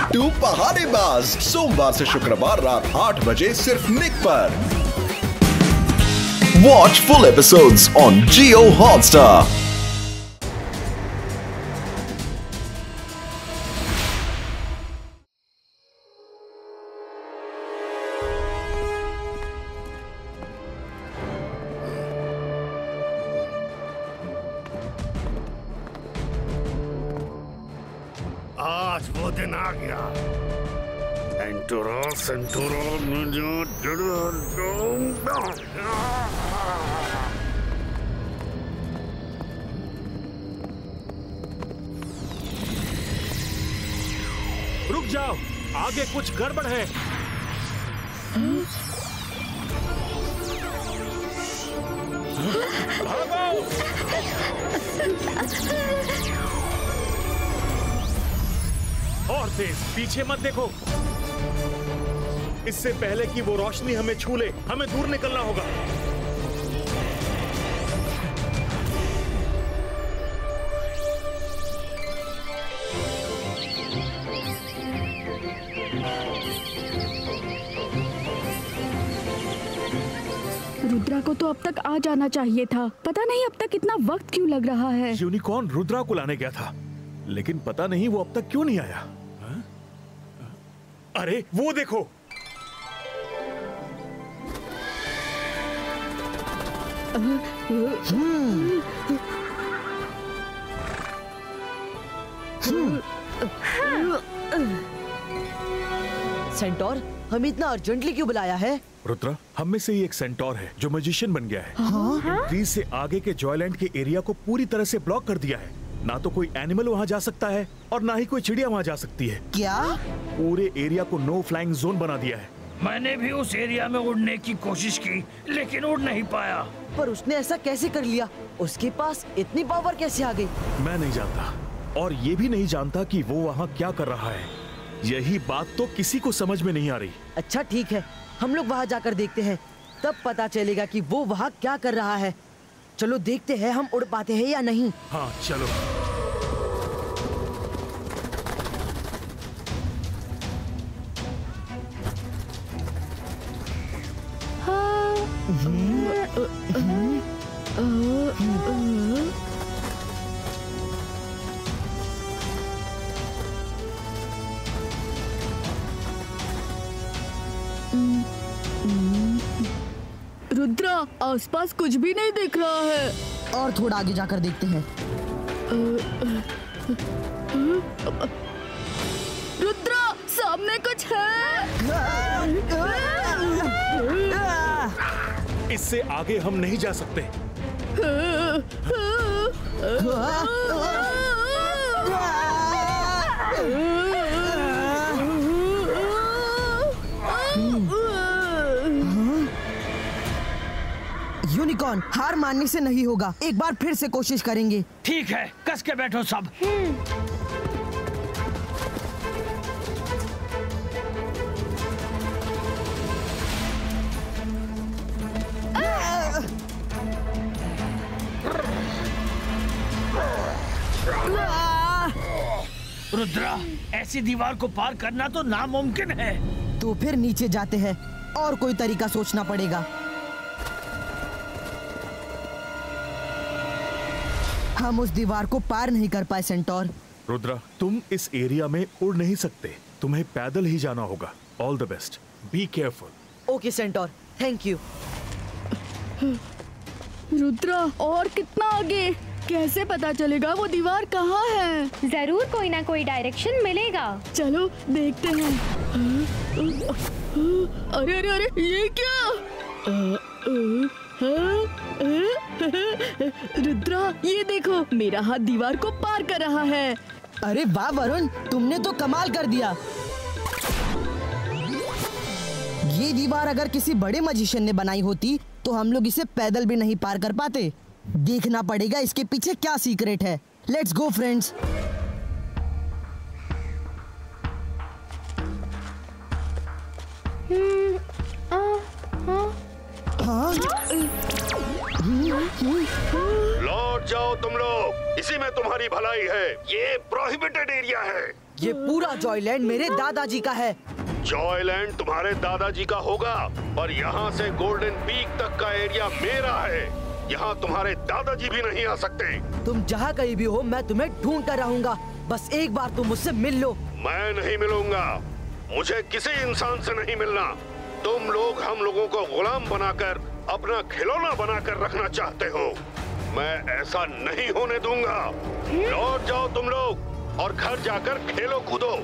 बिट्टू पहाड़ीबाज, सोमवार से शुक्रवार रात 8 बजे सिर्फ निक पर। Watch full episodes on Jio Hotstar. आज वो दिन आ गया। सेंटूरो रुक जाओ, आगे कुछ गड़बड़ है। भागो! और तेज, पीछे मत देखो। इससे पहले कि वो रोशनी हमें छू ले, हमें दूर निकलना होगा। रुद्रा को तो अब तक आ जाना चाहिए था। पता नहीं अब तक इतना वक्त क्यों लग रहा है। यूनिकॉर्न रुद्रा को लाने गया था, लेकिन पता नहीं वो अब तक क्यों नहीं आया। अरे वो देखो, सेंटोर, हम इतना अर्जेंटली क्यों बुलाया है? रुद्रा, हम में से ही एक सेंटोर है जो मैजिशियन बन गया है। ट्री से आगे के जॉयलैंड के एरिया को पूरी तरह से ब्लॉक कर दिया है। ना तो कोई एनिमल वहाँ जा सकता है और ना ही कोई चिड़िया वहाँ जा सकती है। क्या? पूरे एरिया को नो फ्लाइंग जोन बना दिया है। मैंने भी उस एरिया में उड़ने की कोशिश की, लेकिन उड़ नहीं पाया। पर उसने ऐसा कैसे कर लिया? उसके पास इतनी पावर कैसे आ गई? मैं नहीं जानता, और ये भी नहीं जानता कि वो वहाँ क्या कर रहा है। यही बात तो किसी को समझ में नहीं आ रही। अच्छा ठीक है, हम लोग वहाँ जाकर देखते हैं, तब पता चलेगा कि वो वहाँ क्या कर रहा है। चलो देखते हैं हम उड़ पाते हैं या नहीं। हाँ चलो। रुद्रा, आसपास कुछ भी नहीं दिख रहा है। और थोड़ा आगे जाकर देखते हैं। रुद्रा, सामने कुछ है। इससे आगे हम नहीं जा सकते। यूनिकॉर्न, हार मानने से नहीं होगा, एक बार फिर से कोशिश करेंगे। ठीक है, कस के बैठो सब। रुद्रा, ऐसी दीवार को पार करना तो नामुमकिन है। तो फिर नीचे जाते हैं, और कोई तरीका सोचना पड़ेगा। हम उस दीवार को पार नहीं कर पाए सेंटोर। रुद्रा, तुम इस एरिया में उड़ नहीं सकते, तुम्हें पैदल ही जाना होगा। All the best, be careful. Okay centaur, thank you. Rudra, और कितना आगे? कैसे पता चलेगा वो दीवार कहाँ है? जरूर कोई ना कोई डायरेक्शन मिलेगा। चलो देखते हैं। अरे अरे अरे, ये क्या? रुद्रा, ये देखो, मेरा हाथ दीवार को पार कर रहा है। अरे वाह वरुण, तुमने तो कमाल कर दिया। ये दीवार अगर किसी बड़े मैजिशियन ने बनाई होती तो हम लोग इसे पैदल भी नहीं पार कर पाते। देखना पड़ेगा इसके पीछे क्या सीक्रेट है। Let's go friends. लौट जाओ तुम लोग, इसी में तुम्हारी भलाई है। ये प्रोहिबिटेड एरिया है। ये पूरा जॉयलैंड मेरे दादाजी का है। जॉयलैंड तुम्हारे दादाजी का होगा, पर यहाँ से गोल्डन पीक तक का एरिया मेरा है। यहाँ तुम्हारे दादाजी भी नहीं आ सकते। तुम जहाँ कहीं भी हो, मैं तुम्हें ढूंढता रहूंगा। बस एक बार तुम मुझसे मिल लो। मैं नहीं मिलूंगा, मुझे किसी इंसान से नहीं मिलना। तुम लोग हम लोगों को गुलाम बनाकर अपना खिलौना बनाकर रखना चाहते हो। मैं ऐसा नहीं होने दूंगा। लौट जाओ तुम लोग और घर जाकर खेलो कूदो।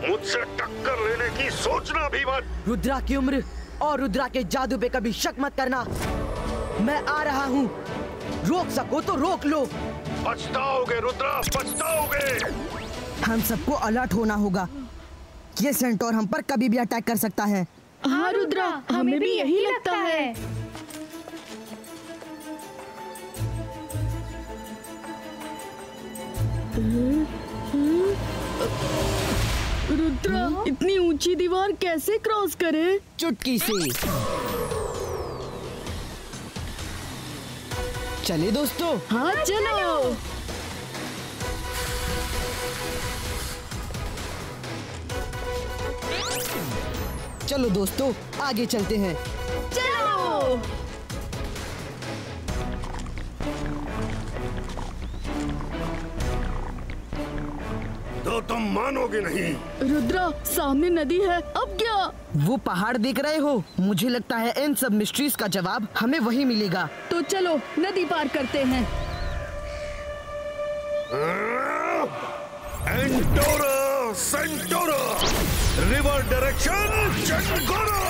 मुझसे टक्कर लेने की सोचना भी मत। रुद्रा की उम्र और रुद्रा के जादू पे कभी शक मत करना। मैं आ रहा हूँ, रोक सको तो रोक लो। पछताओगे रुद्रा, पछताओगे। हम सबको अलर्ट होना होगा। ये सेंटोर हम पर कभी भी अटैक कर सकता है। हाँ रुद्रा, हमें भी यही लगता है। रुद्रा, इतनी ऊंची दीवार कैसे क्रॉस करे? चुटकी से। चले दोस्तों। हाँ चलो। चलो दोस्तों, आगे चलते हैं। चलो। तो तुम मानोगे नहीं। रुद्रा, सामने नदी है, अब क्या? वो पहाड़ देख रहे हो? मुझे लगता है इन सब मिस्ट्रीज का जवाब हमें वही मिलेगा। तो चलो नदी पार करते हैं। एंटोरा सेंटोरा, रिवर डायरेक्शन चंगोरा।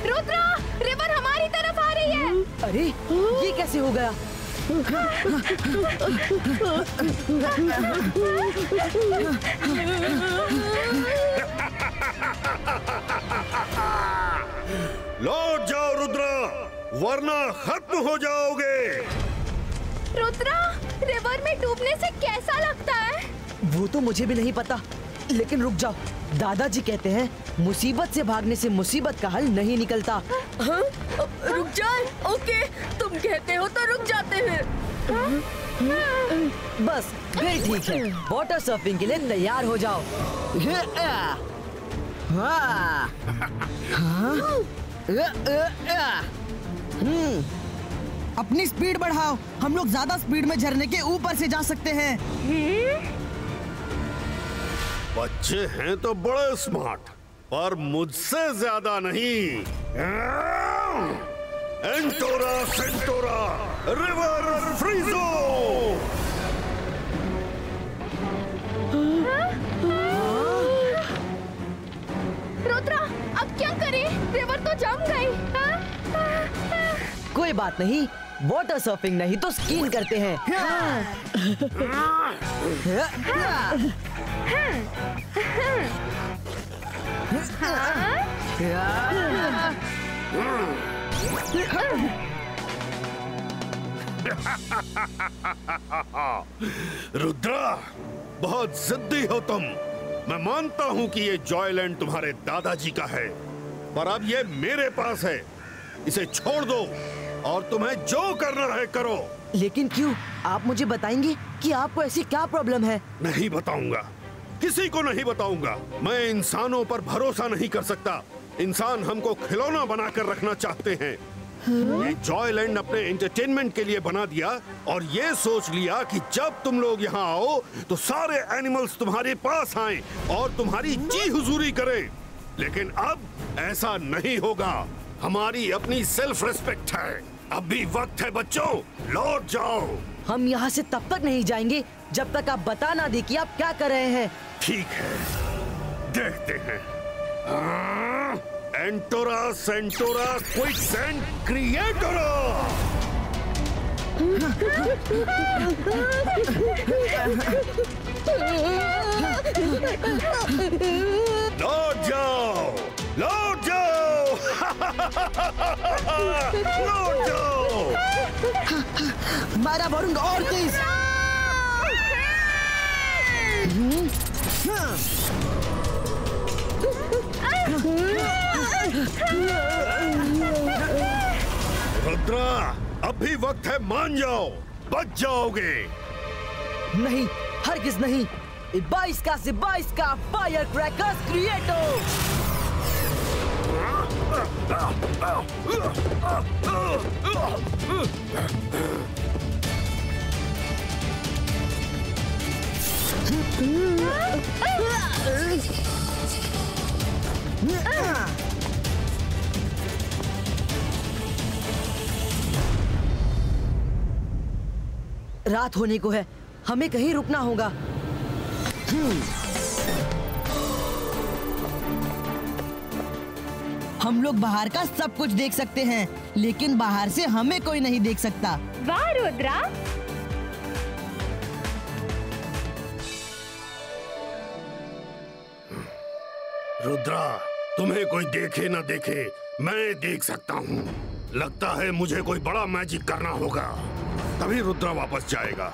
रुद्रा, रिवर हमारी तरफ आ रही है। अरे ये कैसे हो गया? लौट जाओ रुद्रा, वरना खत्म हो जाओगे। रुद्रा, रिवर में डूबने से कैसा लगता है? वो तो मुझे भी नहीं पता, लेकिन रुक जाओ। दादाजी कहते हैं मुसीबत से भागने से मुसीबत का हल नहीं निकलता। हाँ? रुक जाए। ओके, तुम कहते हो तो रुक जाते हैं। बस फिर ठीक है, वाटर सर्फिंग के लिए तैयार हो जाओ। अपनी स्पीड बढ़ाओ, हम लोग ज्यादा स्पीड में झरने के ऊपर से जा सकते हैं। बच्चे हैं तो बड़े स्मार्ट, पर मुझसे ज्यादा नहीं। एंटोरा सेंटोरा, रिवर फ्रीजो। रुद्रा, अब क्या करें? रिवर तो जम गई। कोई बात नहीं, वाटर सर्फिंग नहीं तो स्कीइंग करते हैं। रुद्रा, बहुत जिद्दी हो तुम। मैं मानता हूँ कि ये जॉयलैंड तुम्हारे दादाजी का है, पर अब ये मेरे पास है। इसे छोड़ दो और तुम्हें जो करना है करो। लेकिन क्यों? आप मुझे बताएंगे कि आपको ऐसी क्या प्रॉब्लम है? नहीं बताऊंगा, किसी को नहीं बताऊंगा। मैं इंसानों पर भरोसा नहीं कर सकता। इंसान हमको खिलौना बनाकर रखना चाहते हैं। ये जॉयलैंड अपने एंटरटेनमेंट के लिए बना दिया और ये सोच लिया कि जब तुम लोग यहाँ आओ तो सारे एनिमल्स तुम्हारे पास आएं और तुम्हारी जी हुजूरी करें। लेकिन अब ऐसा नहीं होगा। हमारी अपनी सेल्फ रिस्पेक्ट है। अब भी वक्त है बच्चों, लौट जाओ। हम यहाँ से तब तक नहीं जाएंगे जब तक आप बता ना दे कि आप क्या कर रहे हैं। ठीक है, देखते हैं। एंटोरा सेंटोरा क्विकसैंड क्रिएटोरा। लौट जाओ, लौट जाओ। लौट जाओ। मारा वरुण और तेज। रुद्रा, अब भी वक्त है, मान जाओ, बच जाओगे। नहीं, हरगिज नहीं। 22 से 22 का फायर क्रैकर्स क्रिएटो। रात होने को है, हमें कहीं रुकना होगा। हम लोग बाहर का सब कुछ देख सकते हैं, लेकिन बाहर से हमें कोई नहीं देख सकता। वाह रुद्रा, रुद्रा, तुम्हें कोई देखे न देखे, मैं देख सकता हूँ। लगता है मुझे कोई बड़ा मैजिक करना होगा, तभी रुद्रा वापस जाएगा।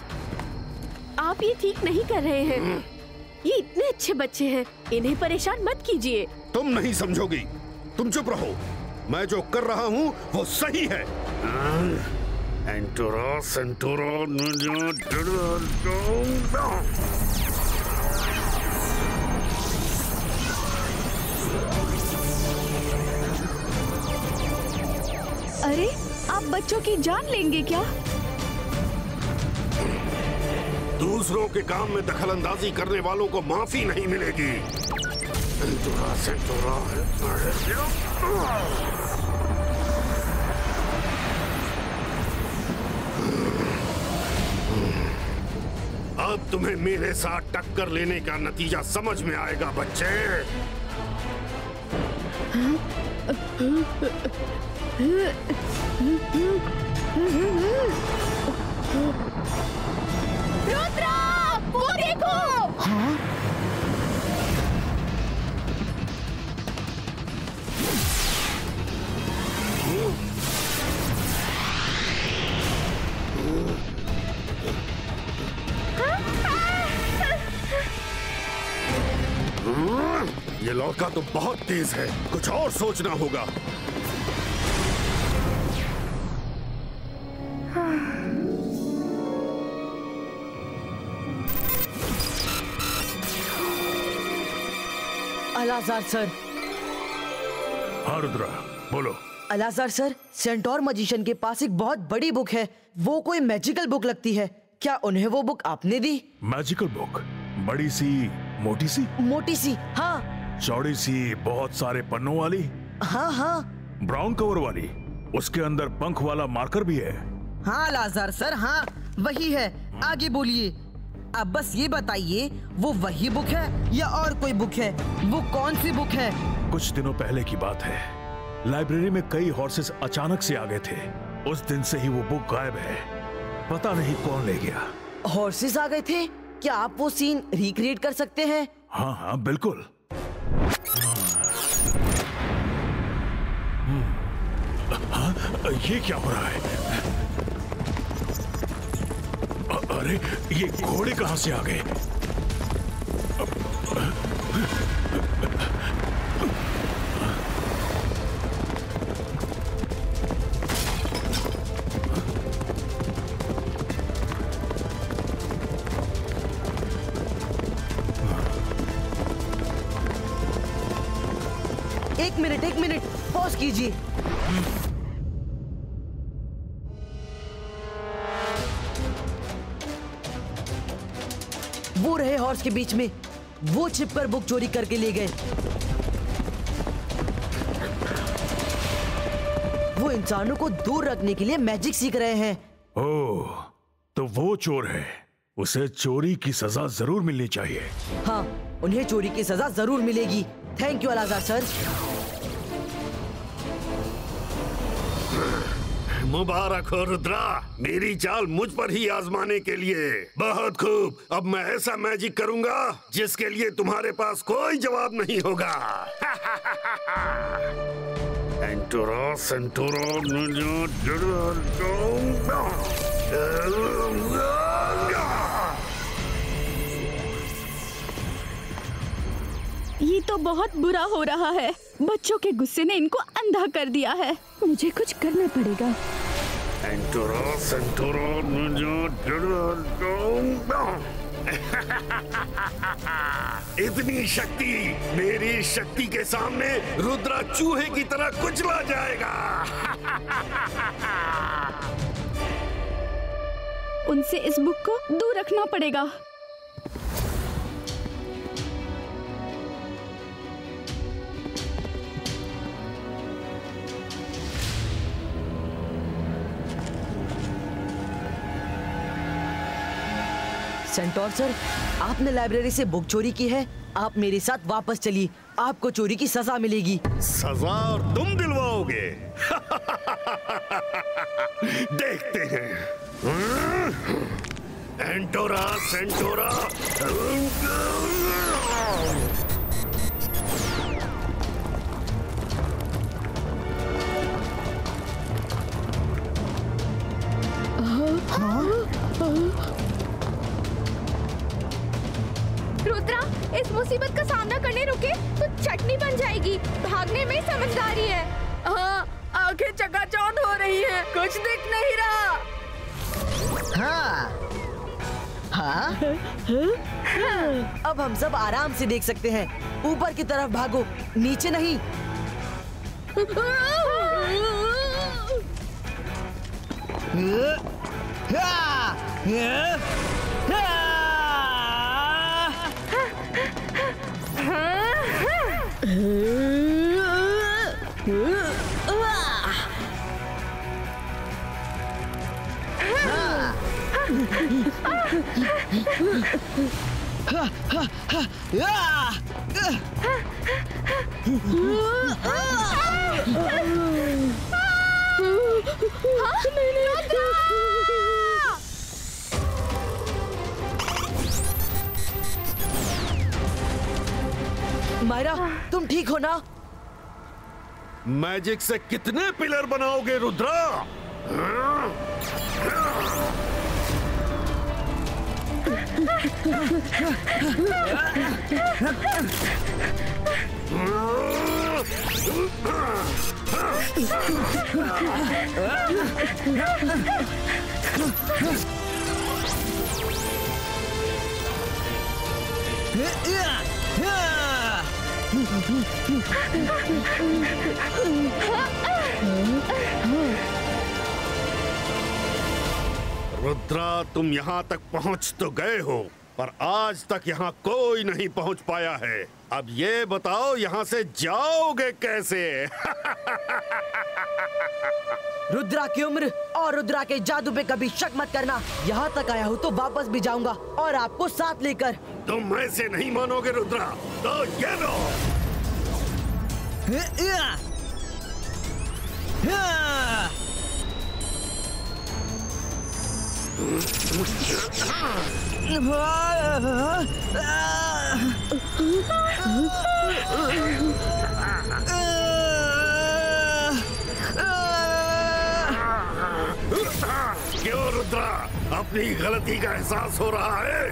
आप ये ठीक नहीं कर रहे हैं। ये इतने अच्छे बच्चे हैं, इन्हें परेशान मत कीजिए। तुम नहीं समझोगी, तुम चुप रहो। मैं जो कर रहा हूँ वो सही है। अरे, आप बच्चों की जान लेंगे क्या? दूसरों के काम में दखल अंदाजी करने वालों को माफी नहीं मिलेगी। अब तुम्हें मेरे साथ टक्कर लेने का नतीजा समझ में आएगा बच्चे। रुद्रा, वो देखो। हाँ? ये लड़का तो बहुत तेज है, कुछ और सोचना होगा। अलाजार सर। हाँ रुद्रा, बोलो। अलाजार सर, सेंटोर मजिशियन के पास एक बहुत बड़ी बुक है। वो कोई मैजिकल बुक लगती है। क्या उन्हें वो बुक आपने दी? Magical book? बड़ी सी, मोटी सी? मोटी सी, हाँ। चौड़ी सी, बहुत सारे पन्नों वाली? हाँ हाँ। ब्राउन कवर वाली? उसके अंदर पंख वाला मार्कर भी है? हाँ अलाजार सर, हाँ वही है। आगे बोलिए। अब बस ये बताइए, वो वही बुक है या और कोई बुक है? वो कौन सी बुक है? कुछ दिनों पहले की बात है। लाइब्रेरी में कई हॉर्सेस अचानक से आ गए थे। उस दिन से ही वो बुक गायब है। पता नहीं कौन ले गया। हॉर्सेस आ गए थे? क्या आप वो सीन रिक्रिएट कर सकते हैं? हाँ हाँ बिल्कुल। हाँ, ये क्या हो रहा है? अरे ये घोड़े कहां से आ गए? एक मिनट पॉज कीजिए। वो रहे हॉर्स के बीच में। वो छिपकर बुक चोरी करके ले गए। वो इंसानों को दूर रखने के लिए मैजिक सीख रहे हैं। ओह, तो वो चोर है। उसे चोरी की सजा जरूर मिलनी चाहिए। हाँ, उन्हें चोरी की सजा जरूर मिलेगी। थैंक यू अलाजार सर। मुबारक हो रुद्रा, मेरी चाल मुझ पर ही आजमाने के लिए। बहुत खूब, अब मैं ऐसा मैजिक करूंगा जिसके लिए तुम्हारे पास कोई जवाब नहीं होगा। ये तो बहुत बुरा हो रहा है। बच्चों के गुस्से ने इनको अंधा कर दिया है। मुझे कुछ करना पड़ेगा। एंटोरा सेंटोरा इतनी शक्ति मेरी शक्ति के सामने रुद्रा चूहे की तरह कुचला जाएगा। उनसे इस बुक को दूर रखना पड़ेगा। सेंटोर सर, आपने लाइब्रेरी से बुक चोरी की है। आप मेरे साथ वापस चलिए, आपको चोरी की सजा मिलेगी। सजा और तुम दिलवाओगे? देखते हैं। एंटोरा सेंटोरा रुद्रा, इस मुसीबत का सामना करने रुके तो चटनी बन जाएगी। भागने में समझदारी है। हाँ, आंखें चकाचौंध हो रही हैं, कुछ दिख नहीं रहा। हाँ हाँ अब हम सब आराम से देख सकते हैं। ऊपर की तरफ भागो, नीचे नहीं। मायरा, तुम ठीक हो ना? मैजिक से कितने पिलर बनाओगे रुद्रा? रुद्रा, तुम यहाँ तक पहुँच तो गए हो, पर आज तक यहाँ कोई नहीं पहुँच पाया है। अब ये बताओ यहाँ से जाओगे कैसे? रुद्रा की उम्र और रुद्रा के जादू पे कभी शक मत करना। यहाँ तक आया हूँ तो वापस भी जाऊंगा, और आपको साथ लेकर। तुम ऐसे नहीं मानोगे रुद्रा, तो ये लो। क्यों रुद्रा, अपनी गलती का एहसास हो रहा है?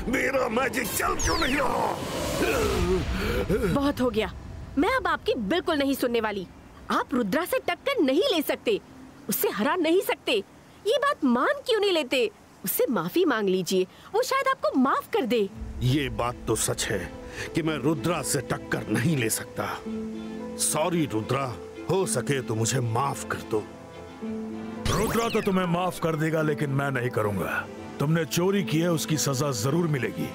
मेरा मैजिक चल क्यों नहीं रहा? बहुत हो गया, मैं अब आपकी बिल्कुल नहीं सुनने वाली। आप रुद्रा से टक्कर नहीं ले सकते, उससे हरा नहीं सकते। ये बात मान क्यों नहीं लेते? उससे माफी मांग लीजिए, वो शायद आपको माफ कर दे। ये बात तो सच है कि मैं रुद्रा से टक्कर नहीं ले सकता। सॉरी रुद्रा, हो सके तो मुझे माफ कर दो। रुद्रा तो तुम्हें माफ कर देगा, लेकिन मैं नहीं करूंगा। तुमने चोरी की है, उसकी सजा जरूर मिलेगी।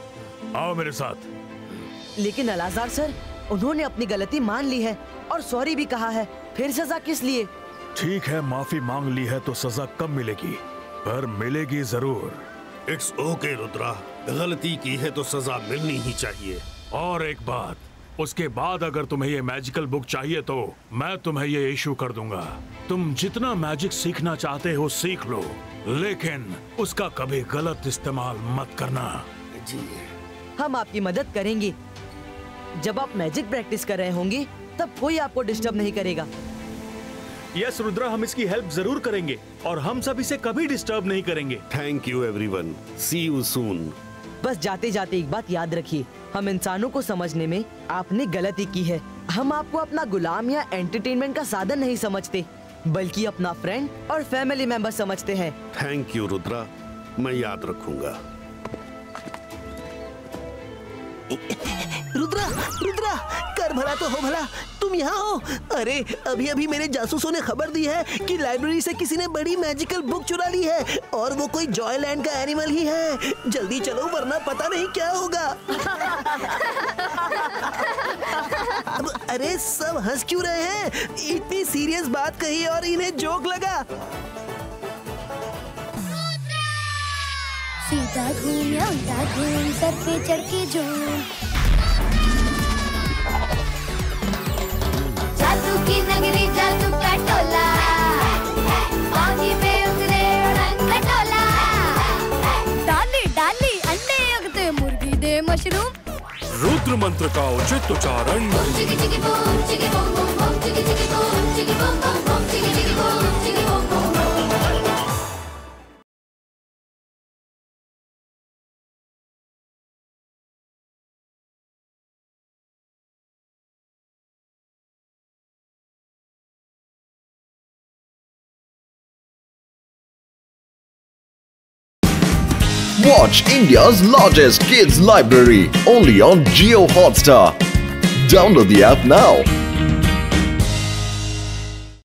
आओ मेरे साथ। लेकिन अलाजार सर, उन्होंने अपनी गलती मान ली है और सॉरी भी कहा है, फिर सजा किस लिए? ठीक है, माफी मांग ली है तो सजा कम मिलेगी, पर मिलेगी जरूर। इट्स ओके रुद्रा, गलती की है तो सजा मिलनी ही चाहिए। और एक बात, उसके बाद अगर तुम्हें ये मैजिकल बुक चाहिए तो मैं तुम्हें ये इशू कर दूंगा। तुम जितना मैजिक सीखना चाहते हो सीख लो, लेकिन उसका कभी गलत इस्तेमाल मत करना। जी हम आपकी मदद करेंगे। जब आप मैजिक प्रैक्टिस कर रहे होंगे तब कोई आपको डिस्टर्ब नहीं करेगा। यस रुद्रा, हम इसकी हेल्प जरूर करेंगे और हम सब इसे कभी डिस्टर्ब नहीं करेंगे। Thank you everyone, see you soon. बस जाते जाते एक बात याद रखिए, हम इंसानों को समझने में आपने गलती की है। हम आपको अपना गुलाम या एंटरटेनमेंट का साधन नहीं समझते, बल्कि अपना फ्रेंड और फैमिली मेंबर समझते हैं। थैंक यू रुद्रा, मैं याद रखूंगा। रुद्रा, रुद्रा, कर भला तो हो भला, तुम यहाँ हो? अरे अभी अभी मेरे जासूसों ने खबर दी है कि लाइब्रेरी से किसी ने बड़ी मैजिकल बुक चुरा ली है और वो कोई जॉयलैंड का एनिमल ही है। जल्दी चलो वरना पता नहीं क्या होगा। अब अरे सब हंस क्यों रहे हैं? इतनी सीरियस बात कही और इन्हें जोक लगा। सीधा घूम या उल्टा घूम, सर पे चढ़ के झूम। जादू की नगरी, जादू का टोला, पानी में उतरे उड़न खटोला। डाली डाली अंडे उगते, मुर्गी दे मशरूम। रुद्र मंत्र का उचित उच्चारण। Chiki chiki boom, chiki boom boom boom, chiki chiki boom, chiki boom boom boom, chiki chiki boom, chiki boom boom. Watch India's largest kids library only on Jio Hotstar. Download the app now.